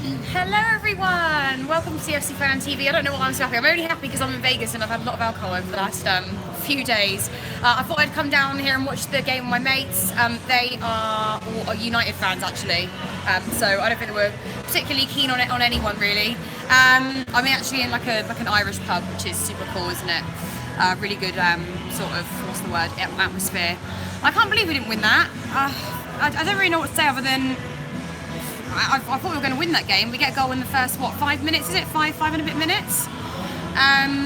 Hello everyone, welcome to FC Fan TV. I don't know what I'm so happy. I'm only happy because I'm in Vegas and I've had a lot of alcohol over the last few days. I thought I'd come down here and watch the game with my mates. They are all United fans actually, so I don't think they were particularly keen on it on anyone really. I'm actually in like an Irish pub, which is super cool, isn't it? Really good sort of, what's the word, atmosphere. I can't believe we didn't win that. I don't really know what to say other than I thought we were going to win that game. We get a goal in the first 5 minutes? Is it five and a bit minutes? I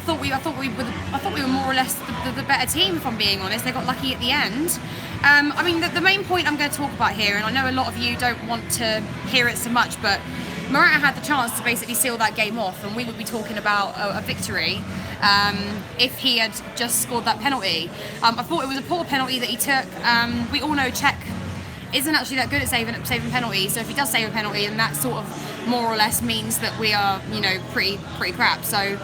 thought we were more or less the better team. If I'm being honest, they got lucky at the end. The main point I'm going to talk about here, and I know a lot of you don't want to hear it so much, but Morata had the chance to basically seal that game off, and we would be talking about a victory if he had just scored that penalty. I thought it was a poor penalty that he took. We all know Czech isn't actually that good at saving penalties, so if he does save a penalty, then that sort of more or less means that we are, pretty crap. So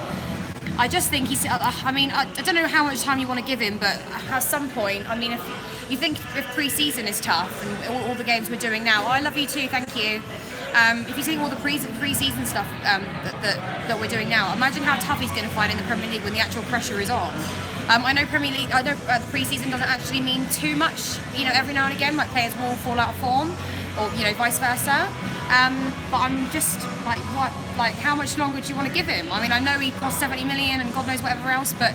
I just think I don't know how much time you want to give him, but at some point, if you think if pre-season is tough and all the games we're doing now, I love you too, thank you. If you think all the pre-season stuff that we're doing now, imagine how tough he's going to find in the Premier League when the actual pressure is on. I know the pre-season doesn't actually mean too much, every now and again, like players will fall out of form, or, vice versa. But I'm just like, how much longer do you want to give him? I know he cost 70 million and God knows whatever else, but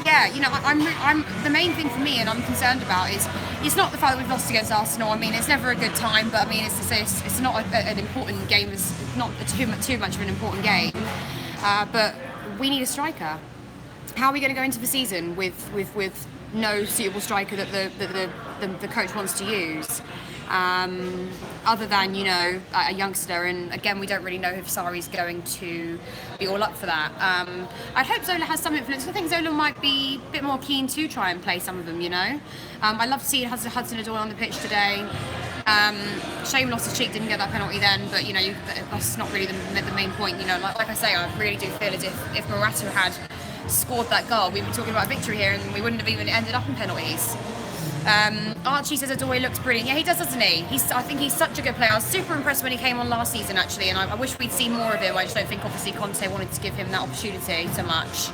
yeah, I'm the main thing for me and I'm concerned about is it's not the fact that we've lost against Arsenal. It's never a good time, but it's not an important game. It's not too much of an important game. But we need a striker. How are we going to go into the season with no suitable striker that the coach wants to use? Other than, a youngster, and again, we don't really know if Sarri's going to be all up for that. I'd hope Zola has some influence. I think Zola might be a bit more keen to try and play some of them, I'd love to see Hudson-Odoi on the pitch today. Shame lost his cheek, didn't get that penalty then, but that's not really the main point. Like I say, I really do feel as if Morata had scored that goal, we'd be talking about a victory here and we wouldn't have even ended up in penalties. Archie says Odoi looks brilliant. Yeah, he does, doesn't he? I think he's such a good player. I was super impressed when he came on last season, actually, and I wish we'd seen more of him. I just don't think, obviously, Conte wanted to give him that opportunity so much.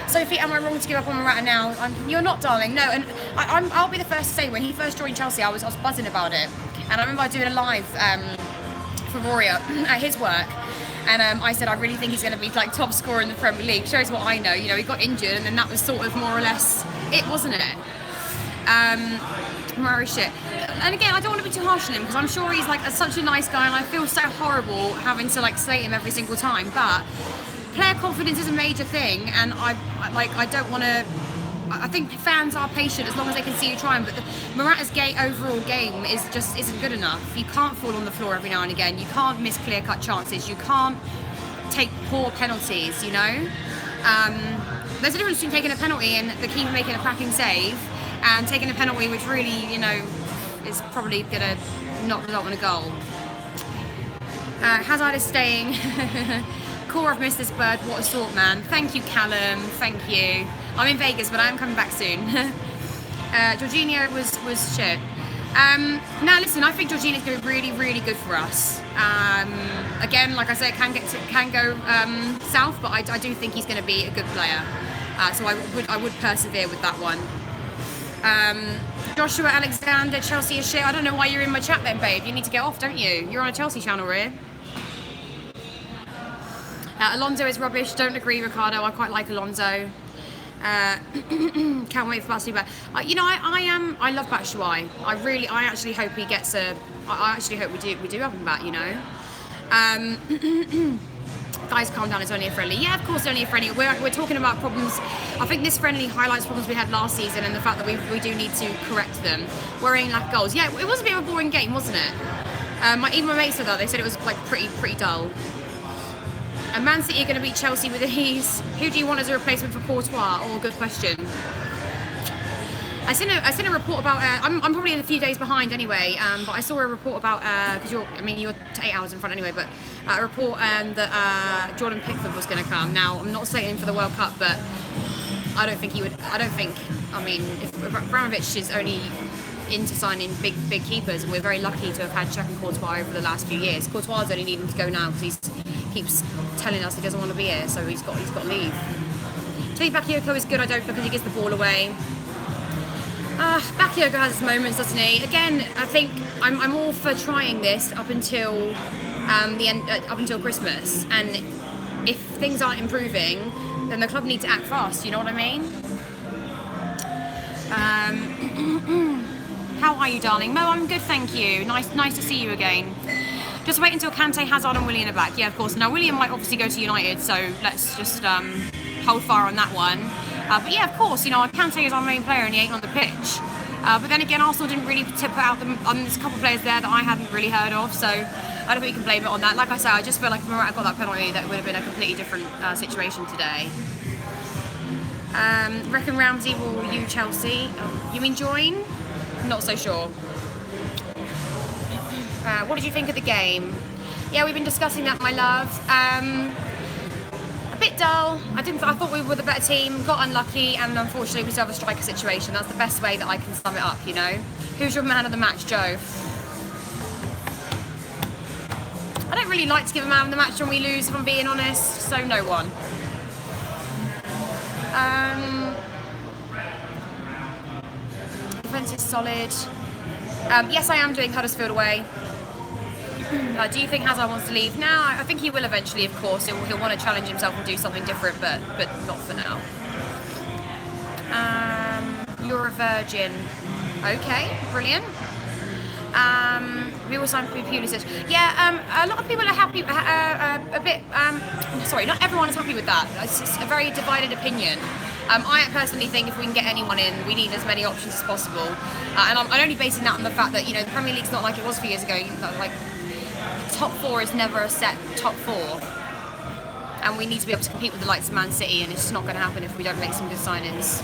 Sophie, am I wrong to give up on Morata now? You're not, darling. No, and I'll be the first to say, when he first joined Chelsea, I was buzzing about it. And I remember doing a live for Rory at his work. And I said, I really think he's going to be like top scorer in the Premier League. Shows what I know. He got injured, and then that was sort of more or less it, wasn't it? Murray shit. And again, I don't want to be too harsh on him because I'm sure he's like such a nice guy, and I feel so horrible having to slate him every single time. But player confidence is a major thing, and I don't want to. I think fans are patient as long as they can see you trying, but Morata's overall game isn't good enough. You can't fall on the floor every now and again. You can't miss clear-cut chances. You can't take poor penalties, There's a difference between taking a penalty and the keeper making a cracking save and taking a penalty which really, is probably going to not result in a goal. Hazard is staying. Core, I've missed this bird. What a sort, man. Thank you, Callum. Thank you. I'm in Vegas, but I am coming back soon. Jorginho was shit. Now, listen, I think Jorginho's going to be really, really good for us. Again, like I said, can go south, but I do think he's going to be a good player. So I would persevere with that one. Joshua Alexander, Chelsea is shit. I don't know why you're in my chat then, babe. You need to get off, don't you? You're on a Chelsea channel, really. Alonso is rubbish. Don't agree, Ricardo. I quite like Alonso. Can't wait for Batshuayi back. I love Batshuayi. I actually hope he gets I actually hope we do have him back. Guys, calm down. It's only a friendly. Yeah, of course, it's only a friendly. We're talking about problems. I think this friendly highlights problems we had last season and the fact that we do need to correct them. Worrying lack of goals. Yeah, it was a bit of a boring game, wasn't it? Even my mates said that. They said it was pretty dull. And Man City are going to beat Chelsea with ease. Who do you want as a replacement for Courtois? Oh, good question. I seen a report about. I'm probably a few days behind anyway. But I saw a report about because you're 8 hours in front anyway. But a report that Jordan Pickford was going to come. Now I'm not slating him for the World Cup, but I don't think he would. I don't think. If Abramovich is only into signing big keepers, and we're very lucky to have had Check and Courtois over the last few years. Courtois only needing to go now because he keeps telling us he doesn't want to be here, so he's got to leave. I think Bakayoko is good, I don't, because he gives the ball away. Bakayoko has his moments, doesn't he? Again, I think I'm all for trying this up until the end, up until Christmas, and if things aren't improving, then the club need to act fast. You know what I mean? How are you, darling? Mo, I'm good, thank you. Nice to see you again. Just wait until Kante, Hazard, and Willian are back. Yeah, of course. Now Willian might obviously go to United, so let's just hold fire on that one. But yeah, of course, you know, Kante is our main player and he ain't on the pitch. But then again, Arsenal didn't really put out there's a couple of players there that I hadn't really heard of, so I don't think we can blame it on that. Like I said, I just feel like if Morata got that penalty, that would have been a completely different situation today. Reckon Ramsey will you Chelsea? You mean join? Not so sure. What did you think of the game? Yeah, we've been discussing that, my love. A bit dull. I thought we were the better team. Got unlucky, and unfortunately we still have a striker situation. That's the best way that I can sum it up. You know. Who's your man of the match, Joe? I don't really like to give a man of the match when we lose, if I'm being honest. So no one. Defense is solid. Yes, I am doing Huddersfield away. Do you think Hazard wants to leave? No, I think he will eventually, of course. He'll want to challenge himself and do something different, but not for now. You're a virgin. Okay, brilliant. We all signed Pulisic. Yeah, a lot of people are happy, sorry, not everyone is happy with that. It's a very divided opinion. I personally think if we can get anyone in, we need as many options as possible. And I'm only basing that on the fact that, you know, the Premier League's not like it was a few years ago. Like, top four is never a set top four. And we need to be able to compete with the likes of Man City, and it's just not going to happen if we don't make some good signings.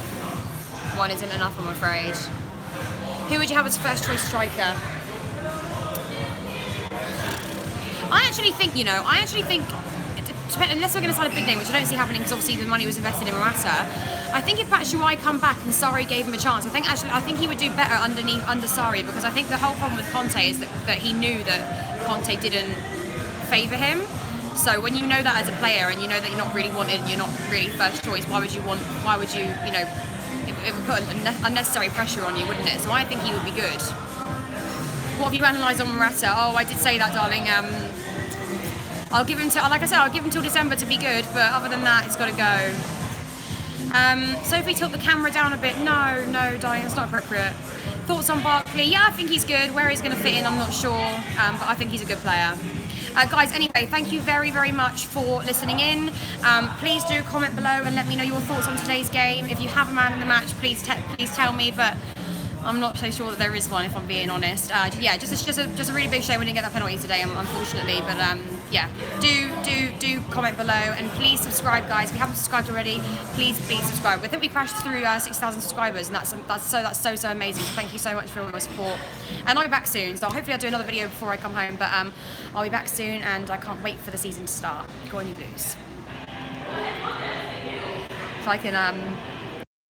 One isn't enough, I'm afraid. Who would you have as first choice striker? I actually think, unless we're going to sign a big name, which I don't see happening because obviously the money was invested in Morata, I think if Batshuayi come back and Sarri gave him a chance, I think he would do better under Sarri, because I think the whole problem with Conte is that he knew that Conte didn't favour him. So when you know that as a player and you know that you're not really wanted and you're not really first choice, why would you, it would put unnecessary pressure on you, wouldn't it? So I think he would be good. What have you analysed on Morata? Oh, I did say that, darling. I'll give him till December to be good, but other than that, it's got to go. Sophie, tilt the camera down a bit. No, darling, it's not appropriate. Thoughts on Barkley? Yeah, I think he's good. Where he's going to fit in, I'm not sure, but I think he's a good player. Guys, anyway, thank you very, very much for listening in. Please do comment below and let me know your thoughts on today's game. If you have a man in the match, please tell me, but I'm not so sure that there is one, if I'm being honest. Yeah, just a really big shame we didn't get that penalty today, unfortunately. But yeah, do comment below and please subscribe, guys. If you haven't subscribed already, please subscribe. I think we crashed through 6,000 subscribers, and that's so amazing. So thank you so much for all your support. And I'll be back soon, so hopefully I'll do another video before I come home. But I'll be back soon, and I can't wait for the season to start. Go on, you Blues. If I can